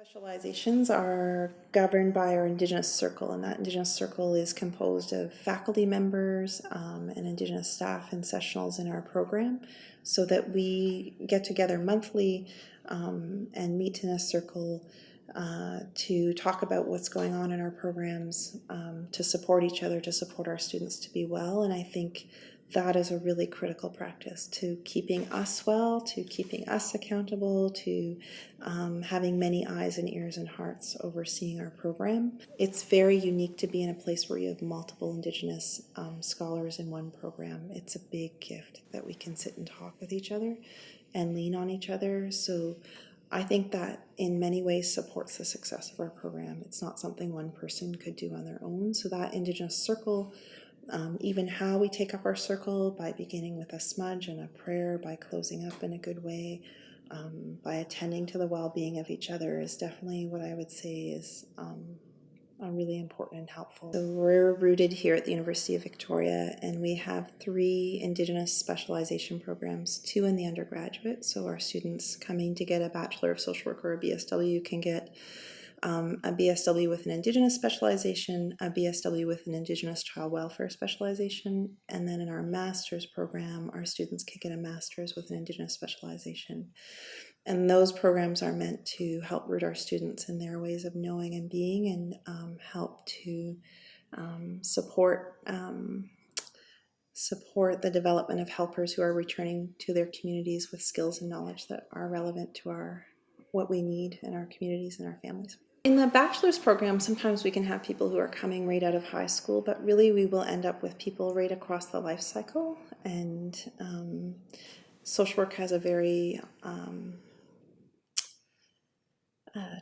Specializations are governed by our Indigenous Circle, and that Indigenous Circle is composed of faculty members and Indigenous staff and sessionals in our program, so that we get together monthly and meet in a circle to talk about what's going on in our programs, to support each other, to support our students to be well. And I think that is a really critical practice to keeping us well, to keeping us accountable, to having many eyes and ears and hearts overseeing our program. It's very unique to be in a place where you have multiple Indigenous scholars in one program. It's a big gift that we can sit and talk with each other and lean on each other. So I think that in many ways supports the success of our program. It's not something one person could do on their own. So that Indigenous Circle, even how we take up our circle, by beginning with a smudge and a prayer, by closing up in a good way, by attending to the well-being of each other, is definitely what I would say is really important and helpful. So we're rooted here at the University of Victoria, and we have 3 Indigenous specialization programs, 2 in the undergraduate. So our students coming to get a Bachelor of Social Work or a BSW can get a BSW with an Indigenous specialization, a BSW with an Indigenous Child Welfare specialization, and then in our master's program, our students can get a master's with an Indigenous specialization. And those programs are meant to help root our students in their ways of knowing and being, and help to support the development of helpers who are returning to their communities with skills and knowledge that are relevant to what we need in our communities and our families. In the bachelor's program, sometimes we can have people who are coming right out of high school, but really we will end up with people right across the life cycle. And social work has a very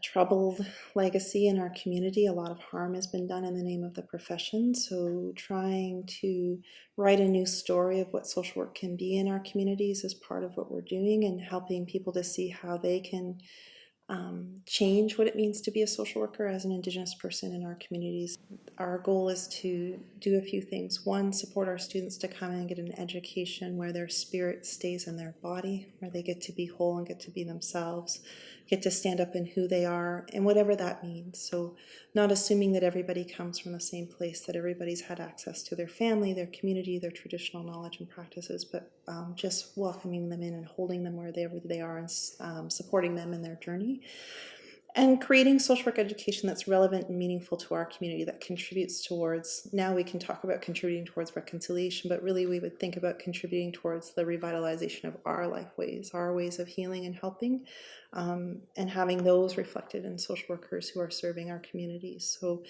troubled legacy in our community. A lot of harm has been done in the name of the profession. So trying to write a new story of what social work can be in our communities is part of what we're doing, and helping people to see how they can change what it means to be a social worker as an Indigenous person in our communities. Our goal is to do a few things. One, support our students to come in and get an education where their spirit stays in their body, where they get to be whole and get to be themselves, get to stand up in who they are, and whatever that means. So not assuming that everybody comes from the same place, that everybody's had access to their family, their community, their traditional knowledge and practices, but just welcoming them in and holding them wherever they are, and supporting them in their journey. And creating social work education that's relevant and meaningful to our community, that contributes towards, now we can talk about contributing towards reconciliation, but really we would think about contributing towards the revitalization of our life ways, our ways of healing and helping, and having those reflected in social workers who are serving our communities. So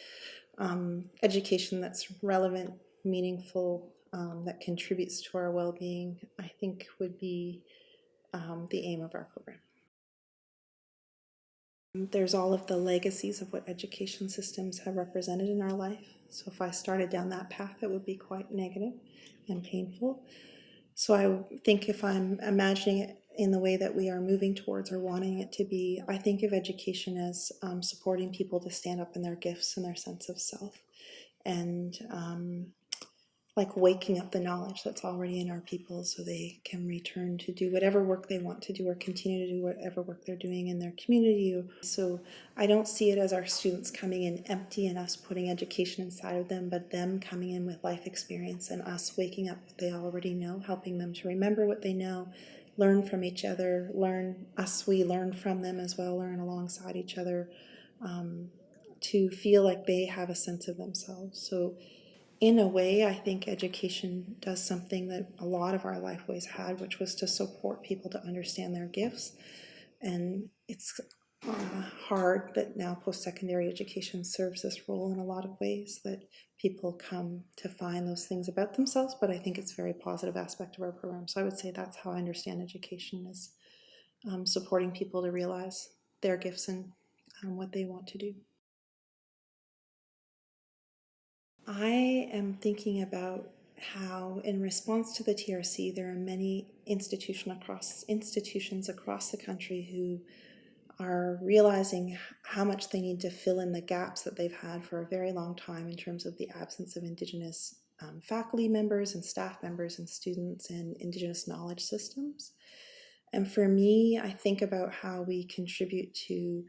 education that's relevant, meaningful, that contributes to our well-being, I think would be the aim of our program. There's all of the legacies of what education systems have represented in our life. So if I started down that path, it would be quite negative and painful. So I think if I'm imagining it in the way that we are moving towards or wanting it to be, I think of education as supporting people to stand up in their gifts and their sense of self, and like waking up the knowledge that's already in our people so they can return to do whatever work they want to do, or continue to do whatever work they're doing in their community. So I don't see it as our students coming in empty and us putting education inside of them, but them coming in with life experience and us waking up what they already know, helping them to remember what they know, learn from each other, we learn from them as well, learn alongside each other, to feel like they have a sense of themselves. So in a way, I think education does something that a lot of our lifeways had, which was to support people to understand their gifts. And it's hard that now post-secondary education serves this role in a lot of ways, that people come to find those things about themselves, but I think it's a very positive aspect of our program. So I would say that's how I understand education, is supporting people to realize their gifts and what they want to do. I am thinking about how, in response to the TRC, there are many institutions across the country who are realizing how much they need to fill in the gaps that they've had for a very long time in terms of the absence of Indigenous faculty members and staff members and students and Indigenous knowledge systems. And for me, I think about how we contribute to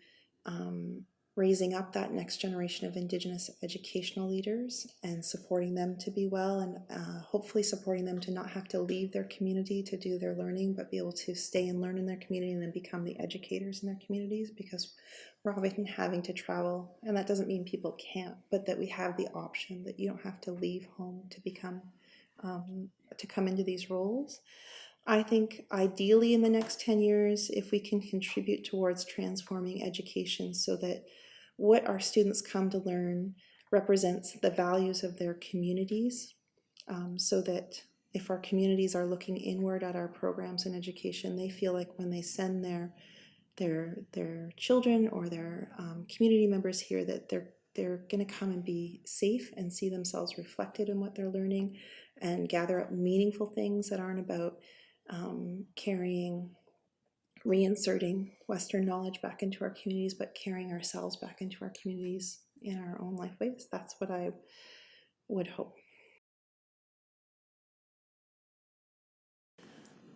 raising up that next generation of Indigenous educational leaders and supporting them to be well, and hopefully supporting them to not have to leave their community to do their learning, but be able to stay and learn in their community and then become the educators in their communities, because we're often having to travel, and that doesn't mean people can't, but that we have the option that you don't have to leave home to become to come into these roles. I think ideally in the next 10 years, if we can contribute towards transforming education so that what our students come to learn represents the values of their communities, so that if our communities are looking inward at our programs in education, they feel like when they send their children or their community members here, that they're going to come and be safe and see themselves reflected in what they're learning and gather up meaningful things that aren't about reinserting Western knowledge back into our communities, but carrying ourselves back into our communities in our own life ways. That's what I would hope.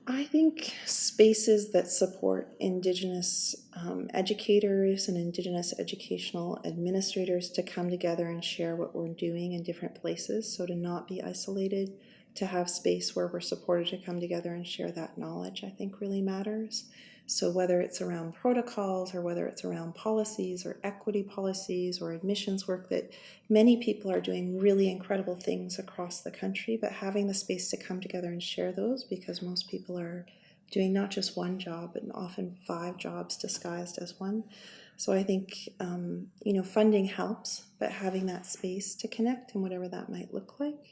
I think spaces that support Indigenous educators and Indigenous educational administrators to come together and share what we're doing in different places, so to not be isolated, to have space where we're supported to come together and share that knowledge, I think really matters. So whether it's around protocols or whether it's around policies or equity policies or admissions work, that many people are doing really incredible things across the country, but having the space to come together and share those, because most people are doing not just one job, but often 5 jobs disguised as one. So I think, funding helps, but having that space to connect and whatever that might look like